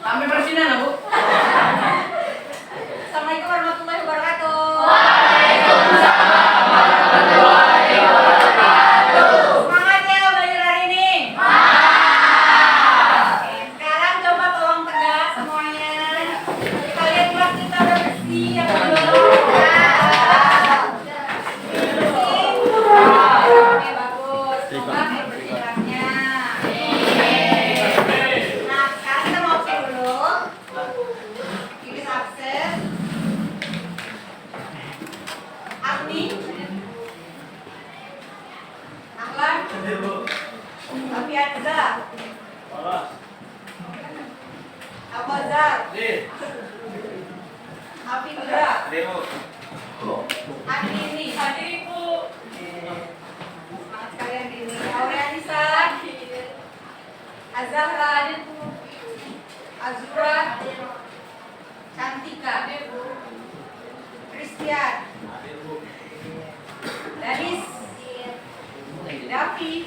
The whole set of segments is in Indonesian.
Kami bersinar, Bu. Assalamualaikum warahmatullahi wabarakatuh. Semangat ya belajar hari ini. Oke, sekarang coba tolong tegak semuanya. Kita lihat kelas kita udah bersih ya belum? Bersih. Oke, bagus. Coba bersih kelasnya. Nah, sekarang kita mau cek dulu. Ini absen. Agni. Ahlan. Abi Adza. Abazar. Abi Indra. Andini. Hadir Ibu. Semangat sekalian ini. Aureanisa. Azahra. Azura. Cantika. Christian. Danis. Davi.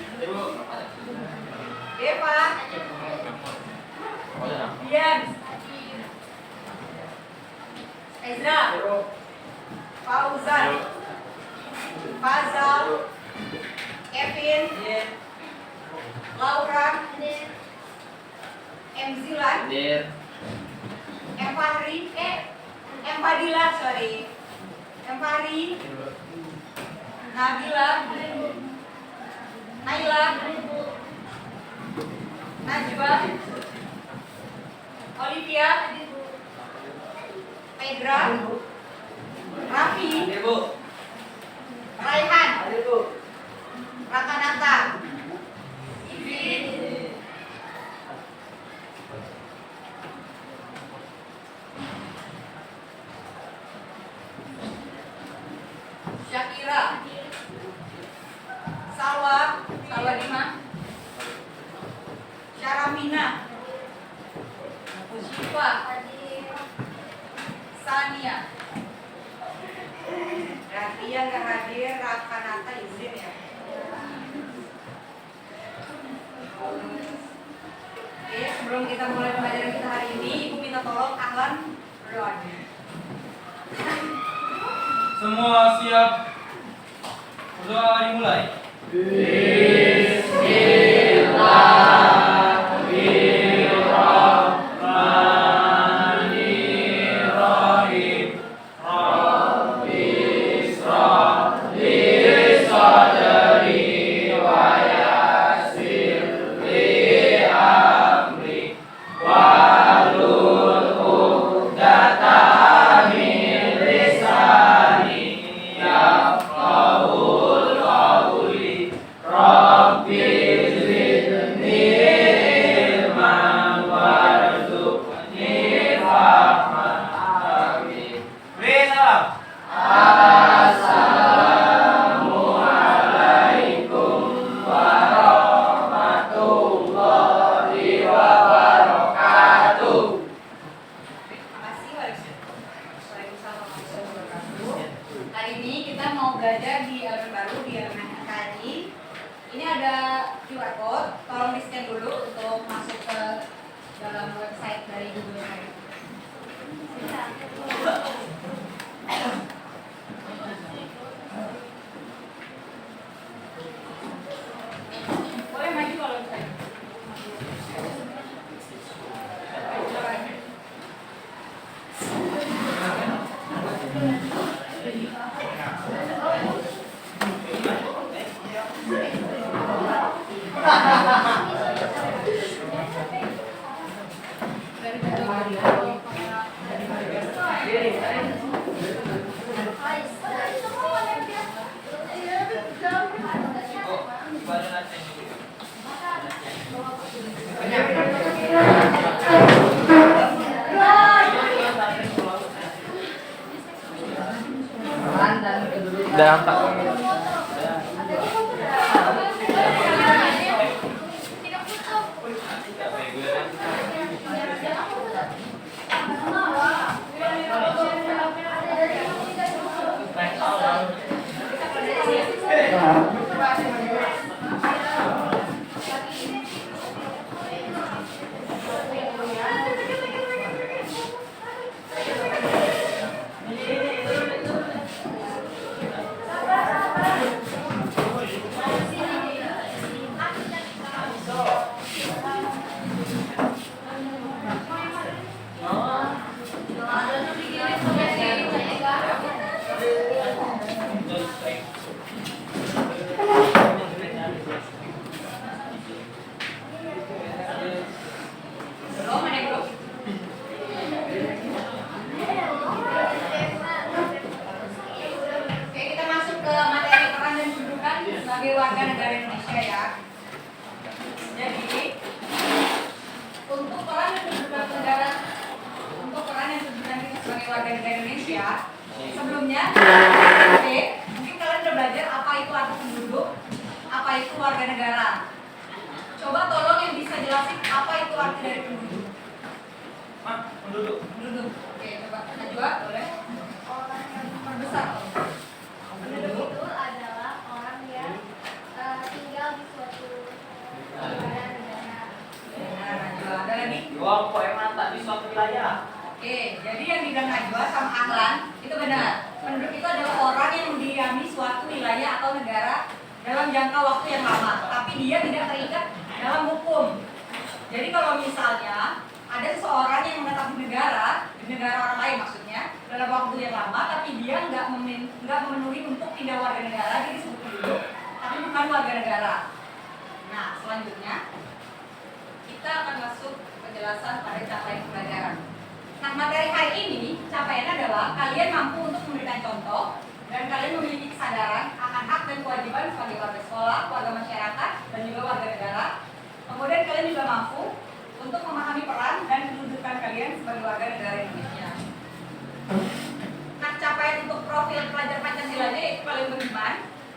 Deva. Dian. Ezra. Fauzan. Fazal. Kevin. Laura. Zilan. Fahri. Fadila, sorry. Fahri. Nabila. Naila. Najwa. Olivia. Pedra. Raffi. Raihan. Rakanata. Ivin. Syakira. Salwa. Salwa Dima. Syaramina. Syifa. Sania. Rafia nggak hadir, Rakanata izin ya. Oke, sebelum kita mulai pelajaran kita hari ini, Ibu minta tolong Ahlan berdoa. Semua siap? Berdoa dimulai. Bismillahirrahmanirrahim. Rabbi israh li sadri wa yassir li amri wahlul 'uqdatam min lisani yafqahul qawli. Rabbi zidni ilman warzuqni fahman. Amin. Assalamualaikum warahmatullahi wabarakatuh. Terima kasih. Waalaikumsalam warahmatullahi wabarakatuh. Hari ini kita mau belajar di elemen baru di elemen KNI. Ini ada QR code, tolong di-scan dulu untuk masuk ke dalam website dari Google Drive. Boleh maju kalau misalnya. Udah angkat. sebagai warga negara Indonesia. Sebelumnya, mungkin kalian udah belajar apa itu arti penduduk, apa itu warga negara. Coba tolong yang bisa jelasin apa itu arti dari penduduk. Penduduk. Penduduk. Oke, coba Najwa, boleh? Orang yang Perbesar. penduduk itu adalah orang yang tinggal di suatu negara. Nah, Najwa, ada lagi? Kelompok yang mantap di suatu wilayah. Oke, jadi yang dibilang Najwa sama Ahlan itu benar. Penduduk itu adalah orang yang mendiami suatu wilayah atau negara dalam jangka waktu yang lama, tapi dia tidak terikat dalam hukum. Jadi kalau misalnya ada seseorang yang menetap di negara orang lain maksudnya, dalam waktu yang lama, tapi dia nggak memenuhi untuk tidak warga negara, jadi disebut penduduk, tapi bukan warga negara. Nah, selanjutnya kita akan masuk penjelasan pada capaian pembelajaran. Nah, materi hari ini capaian adalah kalian mampu untuk memberikan contoh dan kalian memiliki kesadaran akan hak dan kewajiban sebagai warga sekolah, warga masyarakat, dan juga warga negara. Kemudian kalian juga mampu untuk memahami peran dan kedudukan kalian sebagai warga negara Indonesia. Nah, capaian untuk profil pelajar Pancasila yaitu kalian beriman,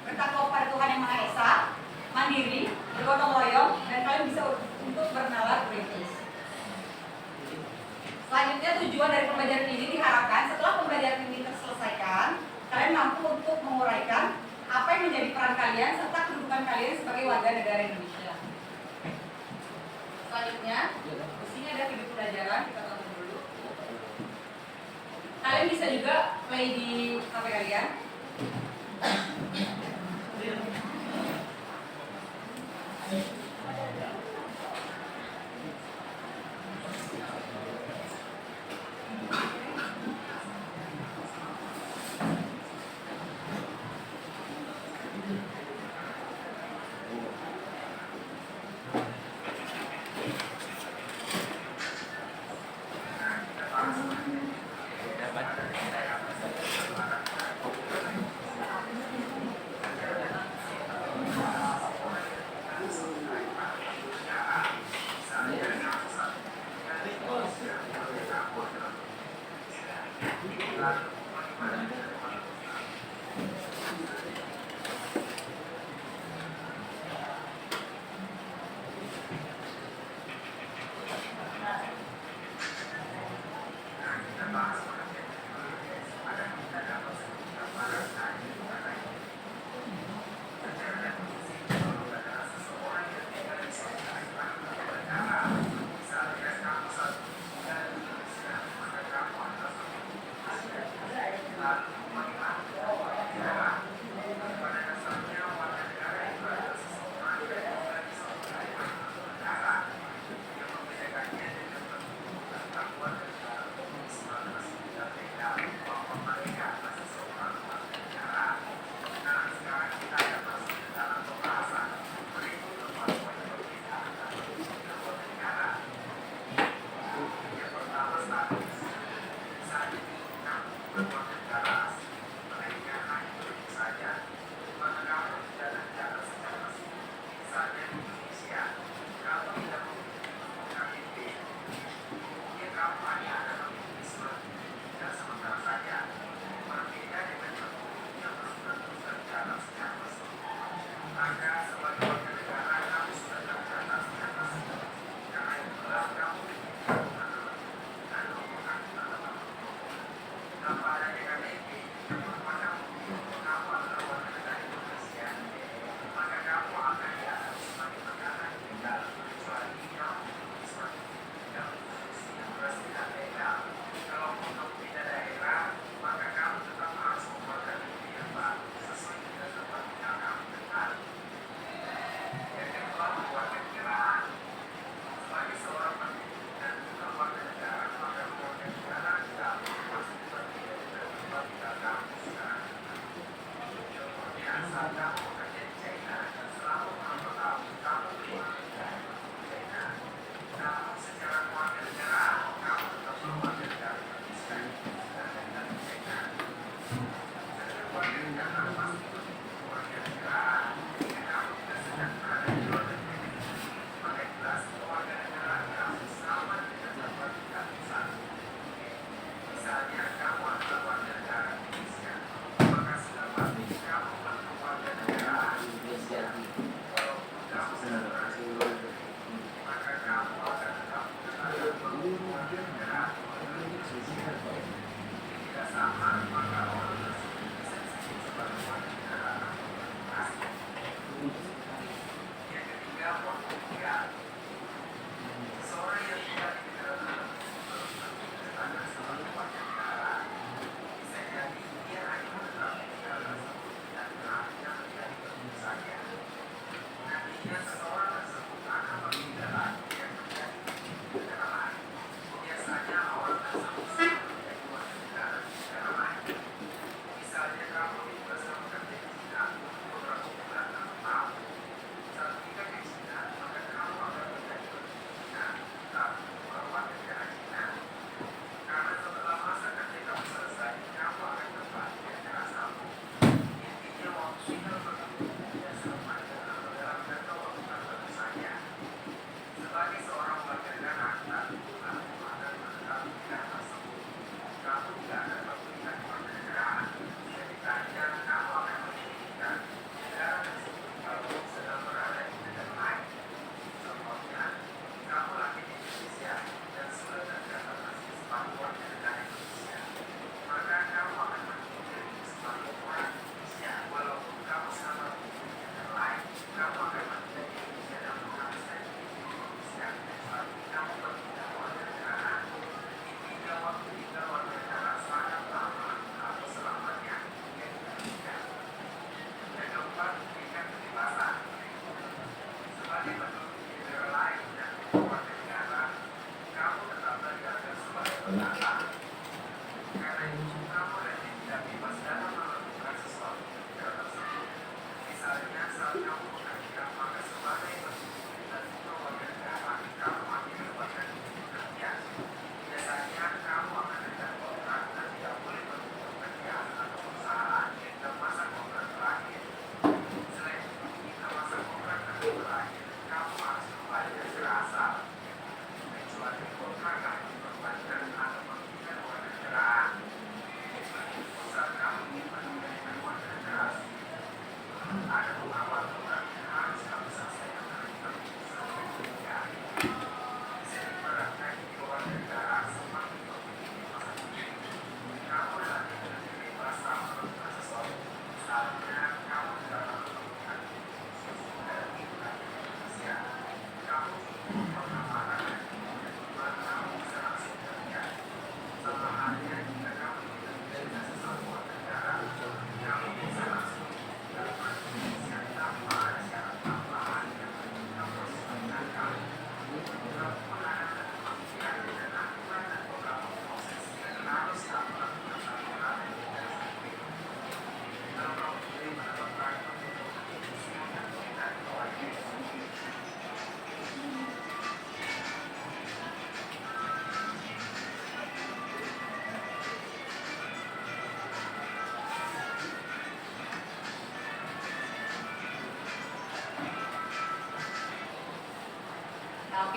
bertakwa pada Tuhan Yang Maha Esa, mandiri, bergotong royong, dan kalian bisa untuk bernalar kritis. Selanjutnya tujuan dari pembelajaran ini diharapkan setelah pembelajaran ini terselesaikan, kalian mampu untuk menguraikan apa yang menjadi peran kalian serta kedudukan kalian sebagai warga negara Indonesia. Selanjutnya, di sini ada video pembelajaran, kita tonton dulu. Kalian bisa juga play di HP kalian.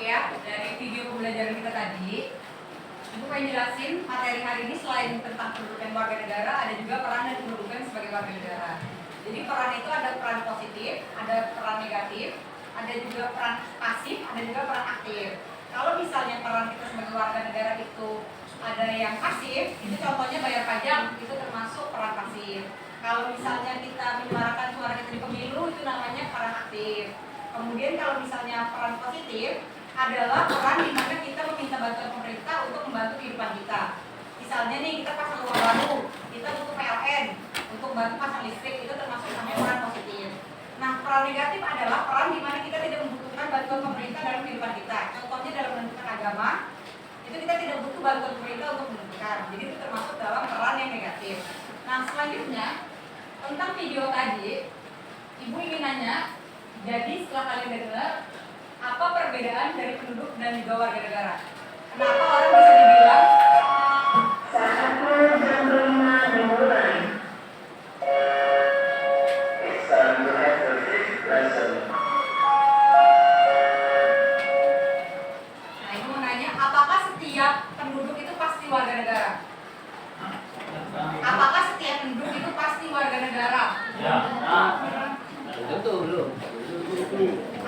ya dari video pembelajaran kita tadi. Ibu pengen jelasin materi hari ini selain tentang kedudukan warga negara, ada juga peran dan kedudukan sebagai warga negara. Jadi peran itu ada peran positif, ada peran negatif, ada juga peran pasif, ada juga peran aktif. Kalau misalnya peran kita sebagai warga negara itu ada yang pasif, itu contohnya bayar pajak, itu termasuk peran pasif. Kalau misalnya kita menyuarakan suara kita di pemilu, itu namanya peran aktif. Kemudian kalau misalnya peran positif adalah peran di mana kita meminta bantuan pemerintah untuk membantu kehidupan kita. Misalnya nih kita pasang rumah baru, kita butuh PLN untuk bantu pasang listrik, itu termasuk namanya peran positif. Nah, peran negatif adalah peran di mana kita tidak membutuhkan bantuan pemerintah dalam kehidupan kita. Contohnya dalam menentukan agama, itu kita tidak butuh bantuan pemerintah untuk menentukan. Jadi itu termasuk dalam peran yang negatif. Nah, selanjutnya tentang video tadi, Ibu ingin nanya, jadi setelah kalian dengar, apa perbedaan dari penduduk dan juga warga negara? Kenapa orang bisa dibilang Jam 5 dimulai. It's time to have the fifth lesson. Nah, Ibu mau nanya, apakah setiap penduduk itu pasti warga negara? Apakah setiap penduduk itu pasti warga negara? Ya. Tentu belum.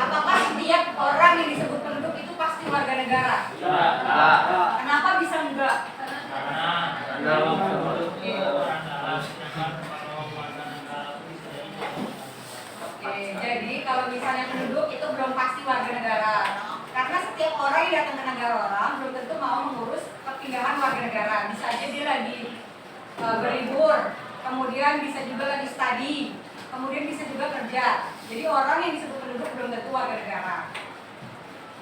Apakah setiap orang yang disebut penduduk itu pasti warga negara? Kenapa bisa enggak? Oke, jadi kalau misalnya penduduk itu belum pasti warga negara. Karena setiap orang yang datang ke negara orang belum tentu mau mengurus perpindahan warga negara. Bisa aja dia lagi berlibur, kemudian bisa juga lagi studi, kemudian bisa juga kerja. Jadi orang yang disebut penduduk belum tentu warga negara.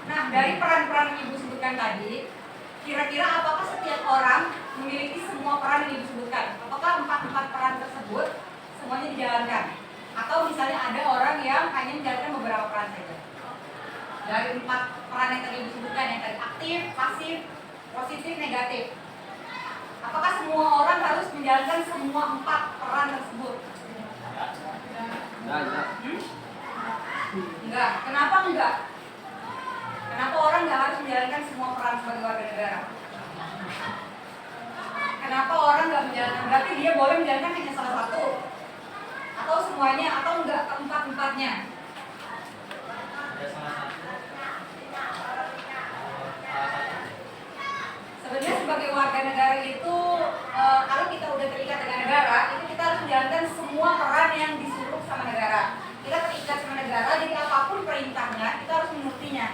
Nah, dari peran-peran yang Ibu sebutkan tadi, kira-kira apakah setiap orang memiliki semua peran yang Ibu sebutkan? Apakah empat peran tersebut semuanya dijalankan? Atau misalnya ada orang yang hanya menjalankan beberapa peran saja? Dari 4 peran yang tadi Ibu sebutkan, yang tadi aktif, pasif, positif, negatif. Apakah semua orang harus menjalankan semua 4 peran tersebut? Enggak. Kenapa enggak? Kenapa orang enggak harus menjalankan semua peran sebagai warga negara? Kenapa orang enggak menjalankan? Berarti dia boleh menjalankan hanya salah satu, atau semuanya, atau enggak keempat-empatnya? Sebenarnya sebagai warga negara itu kalau kita udah terikat dengan negara, itu kita harus menjalankan semua peran yang disuruh sama negara. Kita terikat sama negara, jadi apapun perintahnya kita harus menurutinya.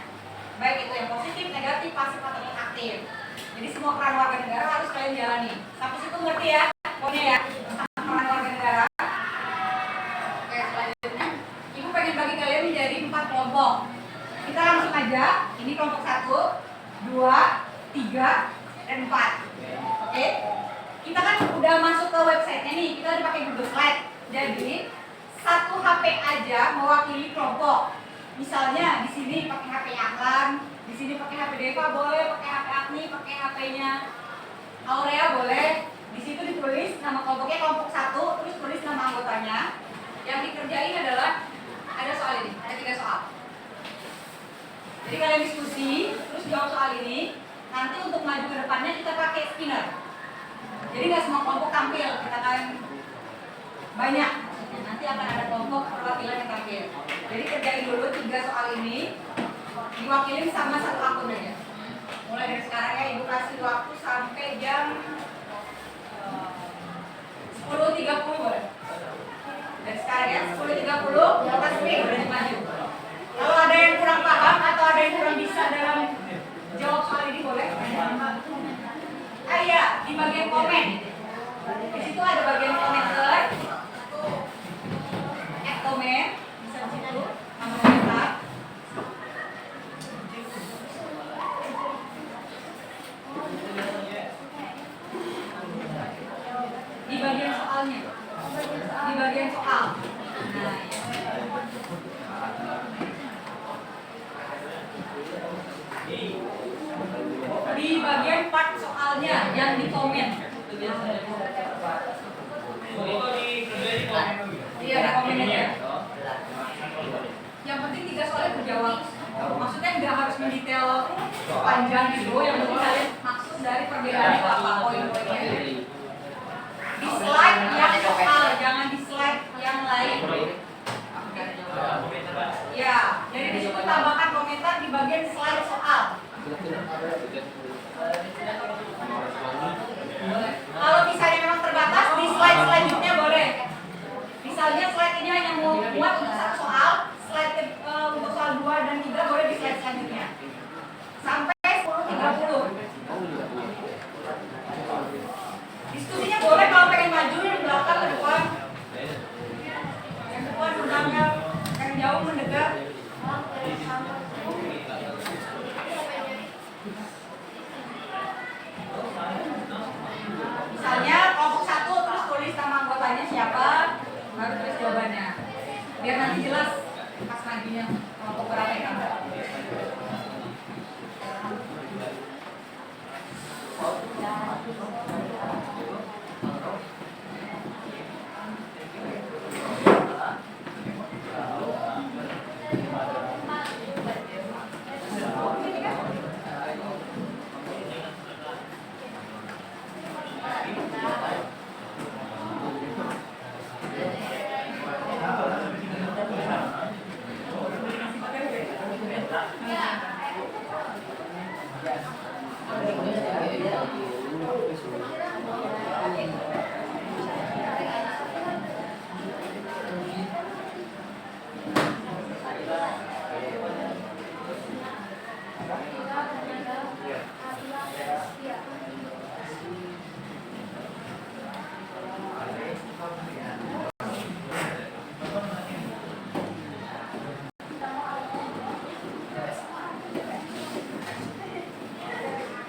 Baik itu yang positif, negatif, pasif atau aktif. Jadi semua peran warga negara harus kalian jalani. Sampai situ ngerti ya? Pokoknya ya, peran warga negara. Oke, selanjutnya Ibu pengen bagi kalian menjadi 4 kelompok. Kita langsung aja. Ini kelompok 1, 2, 3, dan 4. Oke? Kita kan udah masuk ke website-nya nih. Kita udah pakai Google Slide. Jadi satu HP aja mewakili kelompok. Misalnya di sini pakai HP Ahlan, di sini pakai HP Deva boleh, pakai HP Agni, pakai HP-nya Aurea boleh. Di situ ditulis nama kelompoknya kelompok 1, terus tulis nama anggotanya. Yang dikerjain adalah ada soal ini, ada 3 soal. Jadi kalian diskusi, terus jawab soal ini. Nanti untuk maju ke depannya kita pakai spinner. Jadi nggak semua kelompok tampil, kita akan banyak. Nanti akan ada kelompok perwakilan yang tampil. Jadi kerjain dulu 3 soal ini, diwakilin sama 1 akun aja. Mulai dari sekarang ya, Ibu kasih waktu sampai jam 10.30 boleh. Dari sekarang ya, 10.30 kita speak berarti maju. Kalau ada yang kurang paham atau ada yang kurang bisa dalam jawab soal ini boleh. Iya, di bagian komen. Di situ ada bagian komentar. Komen, bisa di situ, nama komentar. Di bagian soalnya. Di bagian soal. Nah, ya. Di bagian part soalnya yang di komen. Iya, di komen aja. Yang penting 3 soalnya berjawab. Maksudnya nggak harus mendetail panjang gitu, yang penting kalian maksud dari perbedaannya apa, poin-poinnya. Di slide yang soal, jangan di slide yang lain. Ya, jadi di situ tambahkan komentar di bagian slide soal. Kalau misalnya memang terbatas, di slide selanjutnya boleh. Misalnya slide ini hanya mau buat untuk satu soal, slide untuk soal 2 dan 3 boleh di slide selanjutnya. Sampai 10.30. Diskusinya boleh kalau pengen maju yang belakang ke depan. Yang depan menangkap, yang jauh mendekat. Misalnya kelompok 1 terus tulis nama anggotanya siapa, baru tulis jawabannya. Biar nanti jelas pas majunya kelompok berapa yang ada.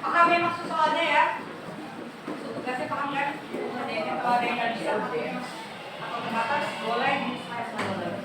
Paham ya maksud soalnya ya? Maksud tugasnya paham kan? Kalau ada yang nggak bisa atau terbatas boleh di slide selanjutnya.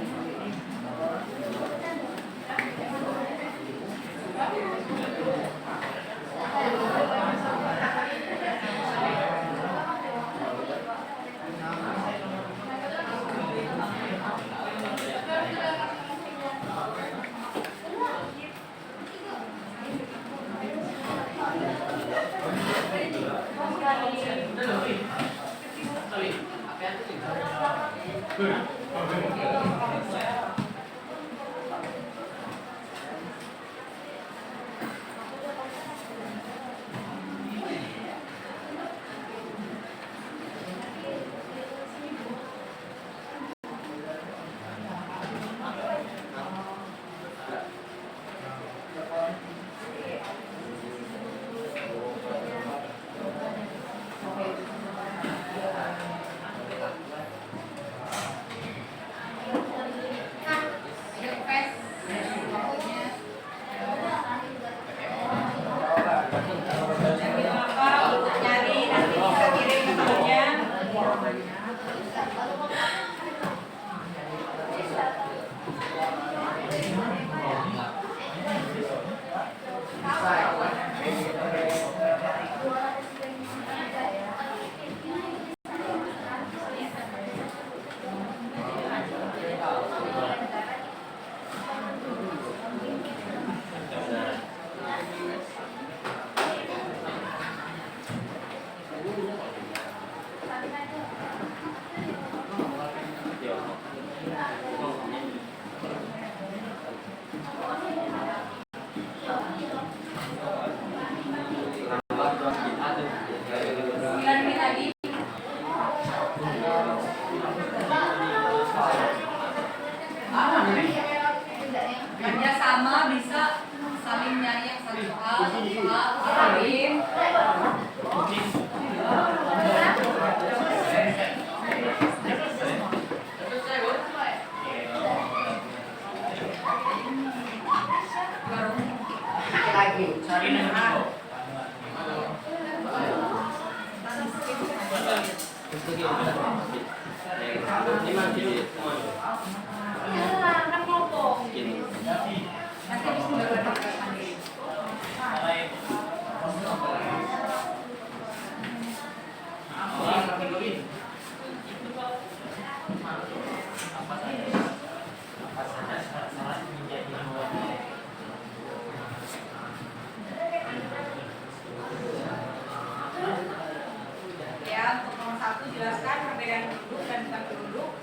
1 jelaskan perbedaan penduduk dan bukan penduduk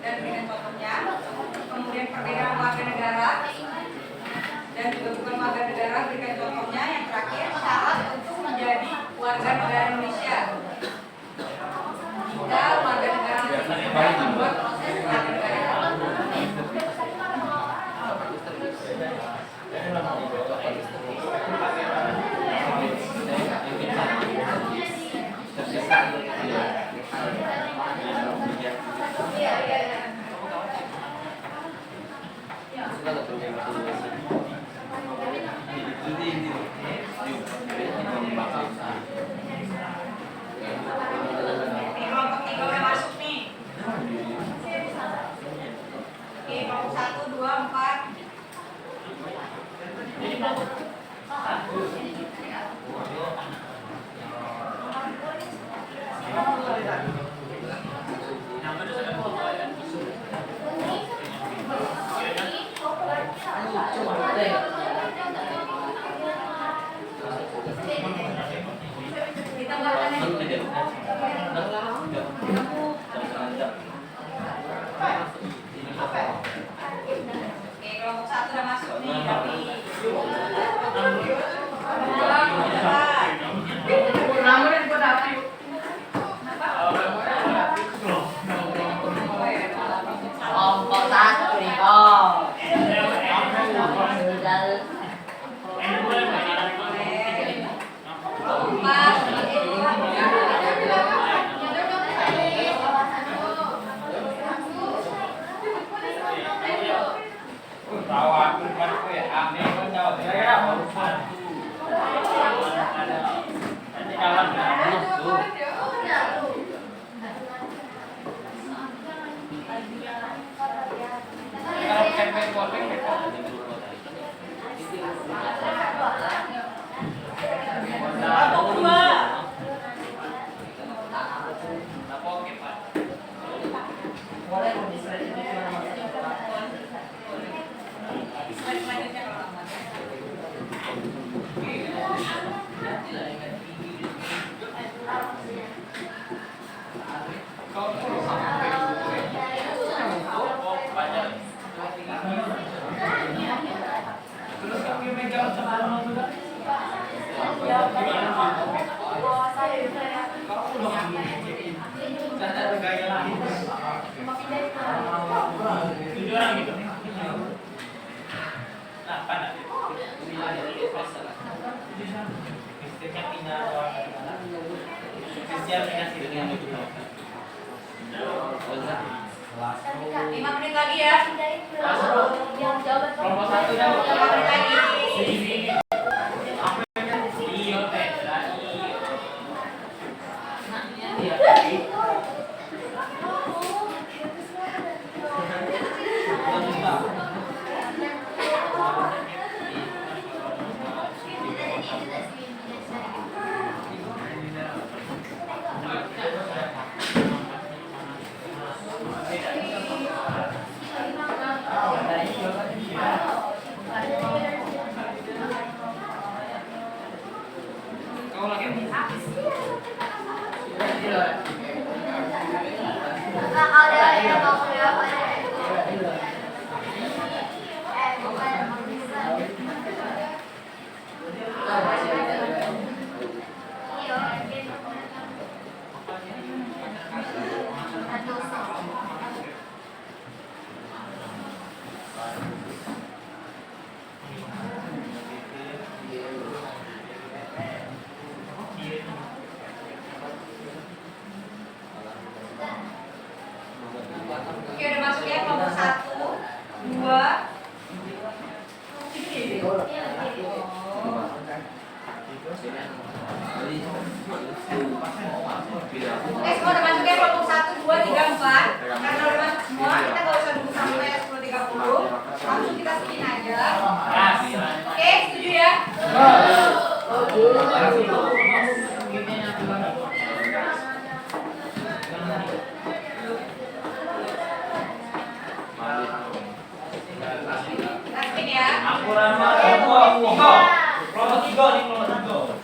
dan berikan contohnya. Kemudian perbedaan warga negara dan juga bukan warga negara, berikan contohnya. Yang terakhir, syarat untuk menjadi warga negara Indonesia. Jika warga negara tidak membuat proses warga negara. Kelompok 3 udah masuk nih. Oke, kelompok 1, 2, 4. Oke, kelompok 1 udah masuk nih. Kelompok 1 nih, Kong. Selanjutnya kalau lambat. Lima menit lagi ya. Kelompok 1 dan 5 menit lagi. Oke, udah masuk ya kelompok 1, 2. Oke, semua udah masuk ya kelompok 1, 2, 3, 4. Karena udah masuk semua, kita gak usah nunggu sampai 10.30. Langsung kita screen aja. Oke, setuju ya? Kita screen ya. Aku nama kelompok 3 nih, kelompok 3.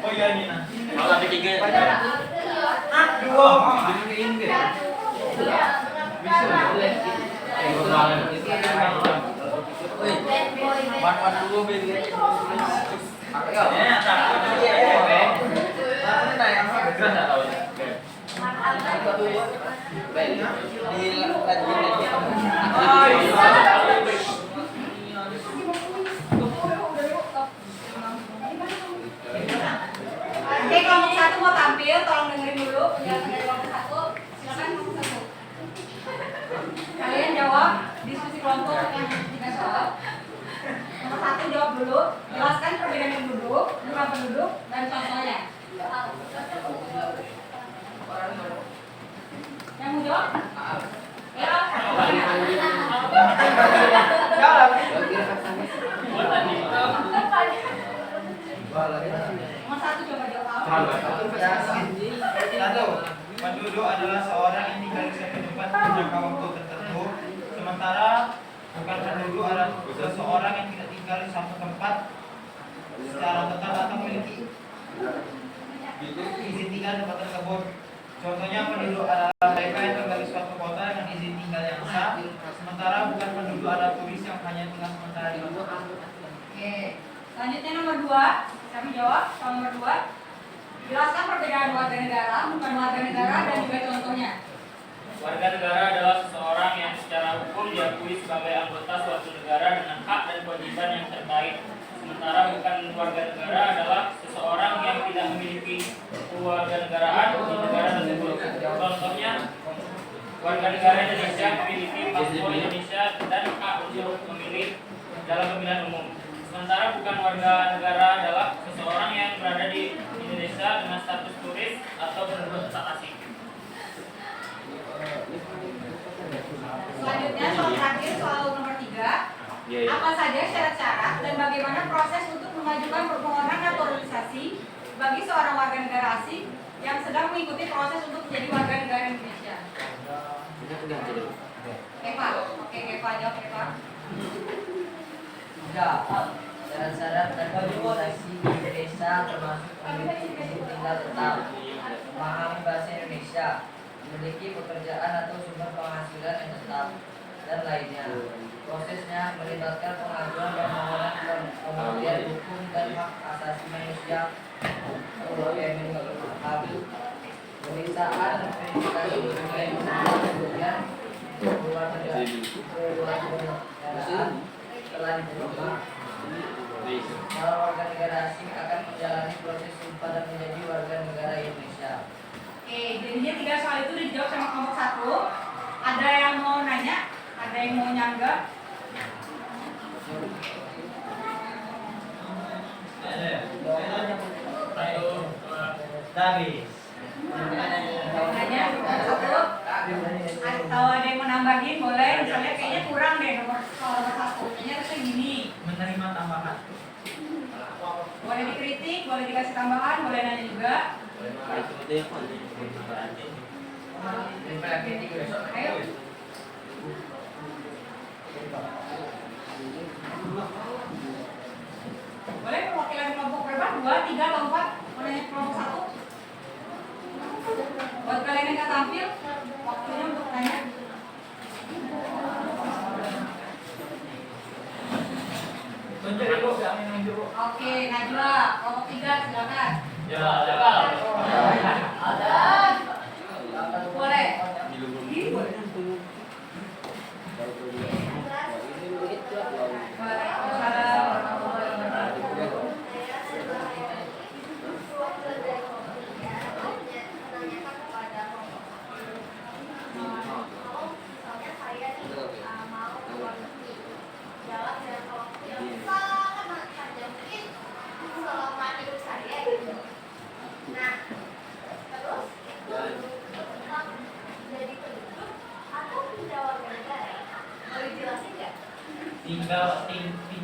Oh iya Nina. Malah ketiga. Dua. Wan dulu beli. Ya, tak. Oke, kelompok satu mau tampil, tolong dengerin dulu penjelasan dari kelompok satu. Silakan kelompok satu. Kalian jawab diskusi kelompok yang 3 soal. Nomor satu jawab dulu, jelaskan perbedaan penduduk, jumlah penduduk, dan contohnya. Yang mau jawab? Ya. Nomor satu coba jawab. Satu, penduduk adalah seorang yang tinggal di suatu tempat jangka waktu tertentu. Sementara bukan penduduk adalah seseorang yang tidak tinggal di satu tempat secara tetap atau memiliki izin tinggal di tempat tersebut. Contohnya penduduk adalah mereka yang tinggal di suatu kota dengan izin tinggal yang sah. Sementara bukan penduduk adalah turis yang hanya tinggal sementara di kota. Oke. Selanjutnya nomor 2, kami jawab. Soal nomor 2, jelaskan perbedaan warga negara, bukan warga negara, dan juga contohnya. Warga negara adalah seseorang yang secara hukum diakui sebagai anggota suatu negara dengan hak dan kewajiban yang terkait. Sementara bukan warga negara adalah seseorang yang tidak memiliki kewarganegaraan di negara tersebut. Contohnya, warga negara Indonesia memiliki paspor Indonesia dan hak untuk memilih dalam pemilihan umum. Sementara bukan warga negara adalah seseorang yang berada di Indonesia dengan status turis atau penduduk tetap asing. Selanjutnya soal terakhir, soal nomor 3. Apa saja syarat-syarat dan bagaimana proses untuk mengajukan permohonan naturalisasi bagi seorang warga negara asing yang sedang mengikuti proses untuk menjadi warga negara Indonesia? Eva, oke Eva jawab Eva. Syarat-syarat dan naturalisasi di Indonesia termasuk memiliki izin tinggal tetap, memahami bahasa Indonesia, memiliki pekerjaan atau sumber penghasilan yang tetap, dan lainnya. Prosesnya melibatkan pengajuan permohonan pembuktian hukum dan hak asasi manusia atau PMHM, pemeriksaan verifikasi dokumen, kemudian kewarganegaraan. Setelah diterima, calon warga negara asing akan menjalani proses sumpah dan menjadi warga negara Indonesia. Oke, jadinya 3 soal itu dijawab sama kelompok 1. Ada yang mau nanya? Ada yang mau nyanggah? Habis. Nanya? Satu? Kalau ada yang mau nambahin boleh, misalnya kayaknya kurang deh nomor 1. Kayaknya harusnya gini. Menerima tambahan. Boleh dikritik, boleh dikasih tambahan, boleh nanya juga. Ayo. Boleh perwakilan kelompok berapa? 2, 3, atau 4? Mau nanya kelompok 1? Buat kalian yang nggak tampil, waktunya untuk tanya. Tunjuk ibu, kami nunjuk. Oke, Najwa, kelompok 3 silakan. Ya, legal. Ada. Boleh. Waalaikumsalam warahmatullahi wabarakatuh.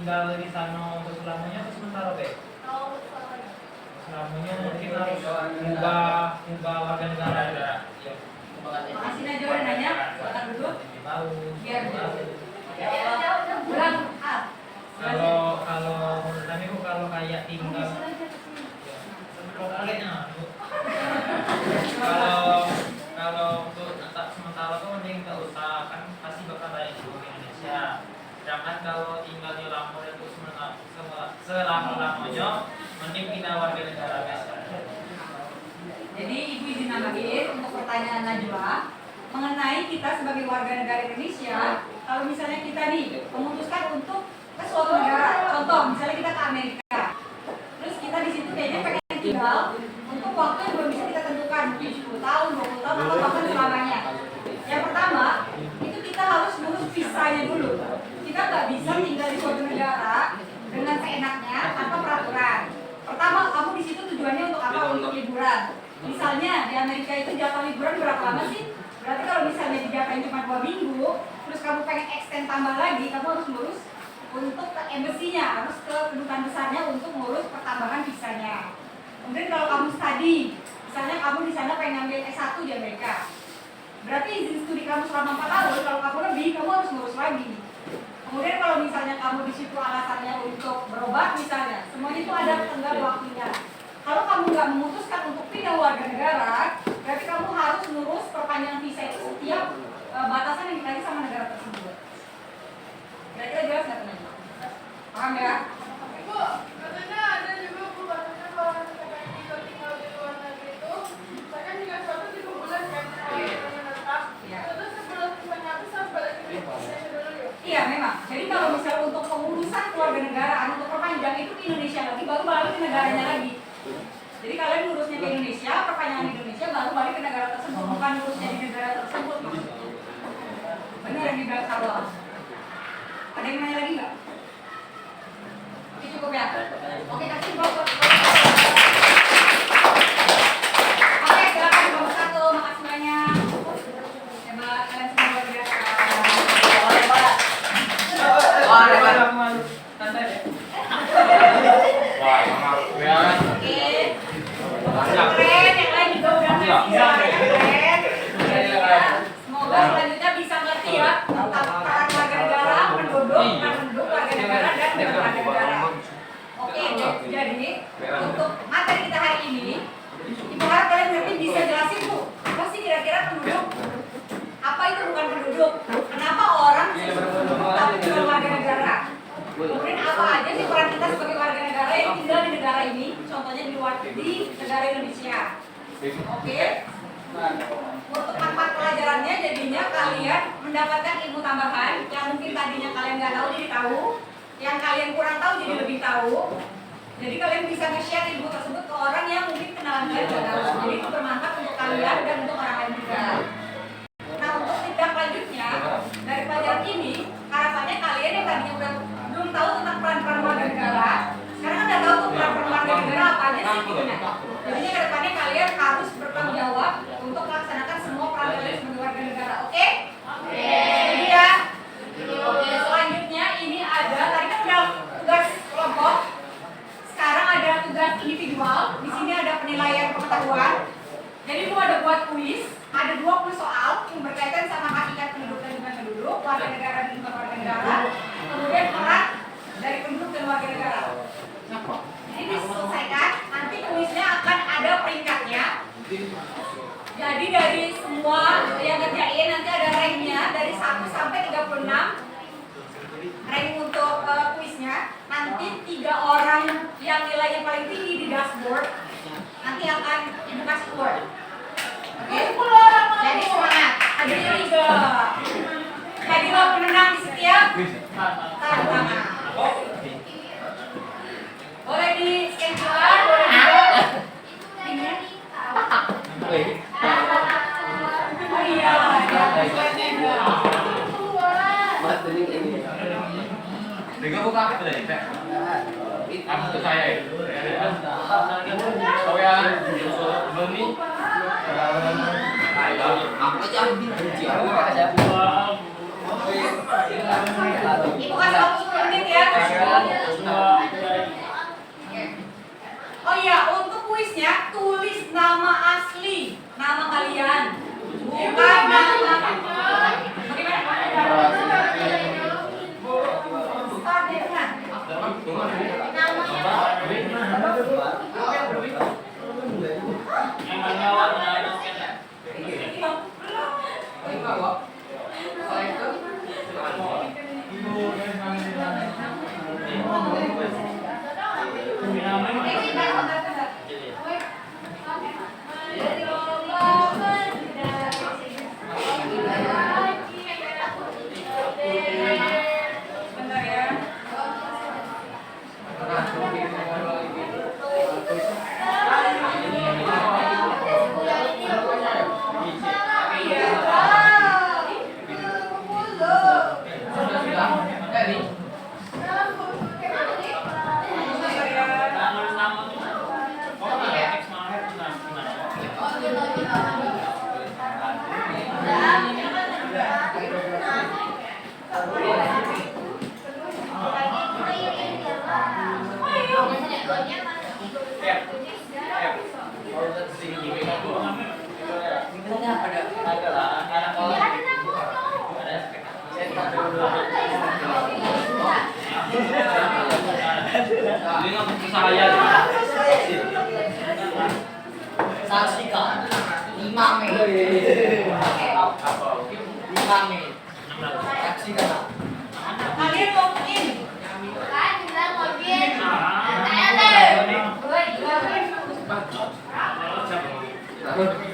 Tinggal di sana untuk selamanya atau sementara deh? Selamanya mungkin harus ubah warga negara. Ya. Makasih Najwa udah nanya. Silakan duduk. Tahu. Biar ulang. kalau tinggal di Lampung itu selama-lamanya mending pindah warga negara biasa. Jadi Ibu izin nambahin untuk pertanyaan Najwa mengenai kita sebagai warga negara Indonesia, kalau misalnya kita nih memutuskan untuk ke suatu negara, contoh misalnya kita ke Amerika, terus kita di situ kayaknya pengen tinggal untuk waktu yang belum bisa kita tentukan, mungkin 10 tahun, 20 tahun atau bahkan selamanya. Yang pertama, itu kita harus ngurus visanya dulu. Kita nggak bisa tinggal di suatu negara dengan seenaknya tanpa peraturan. Pertama, kamu di situ tujuannya untuk apa? Untuk liburan. Misalnya di Amerika itu jatah liburan berapa lama sih? Berarti kalau misalnya dijatahin cuma 2 minggu, terus kamu pengen extend tambah lagi, kamu harus ngurus untuk ke embassy-nya, harus ke kedutaan besarnya untuk ngurus pertambahan visanya. Kemudian kalau kamu studi, misalnya kamu di sana pengen ngambil S1 di Amerika, berarti izin studi kamu selama 4 tahun, kalau kamu lebih, kamu harus ngurus lagi. Kemudian kalau misalnya kamu di situ alasannya untuk berobat misalnya, semuanya itu ada tenggat waktunya. Kalau kamu nggak memutuskan untuk pindah warga negara, berarti kamu harus ngurus perpanjangan visa itu setiap batasan yang dikasih sama negara tersebut. Kira-kira jelas nggak teman-teman? Paham ya? Ibu, katanya ada juga bu batasnya kalau misalkan kita tinggal di luar negeri itu, misalkan jika suatu 3 bulan kan menetap, Iya. terus sebelum misalnya habis harus balik ke Indonesia dulu ya. Iya memang. Jadi kalau misalnya untuk pengurusan keluarga negaraan untuk perpanjang itu ke Indonesia lagi, baru balik ke negaranya lagi. Jadi kalian ngurusnya di Indonesia, perpanjangan di Indonesia, baru balik ke negara tersebut, bukan ngurusnya di negara tersebut. Benar yang dibilang Sarwa. Ada yang nanya lagi nggak? Oke cukup ya. Oke kasih bapak. Oke silakan nomor 1, makasih banyak. Hebat kalian semua luar biasa. Boleh, Pak. Boleh, Pak. Santai deh. Wah, mama. Ya. Oke. Keren, yang lain juga udah ngasih keren. Semoga selanjutnya bisa ngerti ya tentang peran warga negara, penduduk warga negara dan warga negara. Oke, jadi untuk materi kita hari ini, Ibu harap kalian ngerti bisa jelasin tuh apa sih kira-kira penduduk? Apa itu bukan penduduk? Kenapa orang tapi bukan warga negara? Kemudian apa aja sih peran kita sebagai warga negara yang tinggal di negara ini? Contohnya di luar di negara Indonesia. Oke. Untuk manfaat pelajarannya jadinya kalian mendapatkan ilmu tambahan yang mungkin tadinya kalian nggak tahu jadi tahu, yang kalian kurang tahu jadi lebih tahu. Jadi kalian bisa nge-share ilmu tersebut ke orang yang mungkin kenalan kalian nggak tahu. Jadi itu bermanfaat untuk kalian dan untuk orang lain juga. Nah untuk tindak lanjutnya dari pelajaran ini, harapannya kalian yang tadinya udah belum tahu tentang peran-peran warga negara, sekarang kan udah tahu tuh peran-peran warga negara apa aja sih gitu nah. Jadinya kedepannya kalian harus bertanggung jawab untuk melaksanakan semua peran kalian sebagai warga negara. Oke? Jadi ya. Oke, selanjutnya ini ada tadi kan udah tugas kelompok. Sekarang ada tugas individual. Di sini ada penilaian pengetahuan. Jadi itu ada buat kuis, ada 20 soal yang berkaitan sama hakikat penduduk dan bukan penduduk, warga negara dan bukan warga negara, kemudian peran dari penduduk dan warga negara. Ini diselesaikan, nanti kuisnya akan ada peringkatnya. Jadi dari semua yang ngerjain nanti ada ranknya dari 1 sampai 36 rank untuk kuisnya. Nanti 3 orang yang nilainya paling tinggi di dashboard nanti akan ibu kasih award. Oke? Jadi semangat. Hadirnya 3. Jadilah pemenang di setiap tantangan. Boleh di scan QR, boleh juga. Ini. Oh iya, ada slide-nya juga. Dengan buka apa tadi, Pak? Apa tuh saya itu? Tahu ya, Bani. Aku aja benci aku aja. Ibu kasih waktu 10 menit ya. Oh iya, untuk kuisnya tulis nama asli, nama kalian, bukan nama. Bagaimana? Start dari mana? Yang menjawab ada Kalau itu Bentar ya. Saksikan 5 Mei. 5 Mei. Saksikan. Kalian mungkin Kan bilang mobil. Saya deh. Siapa?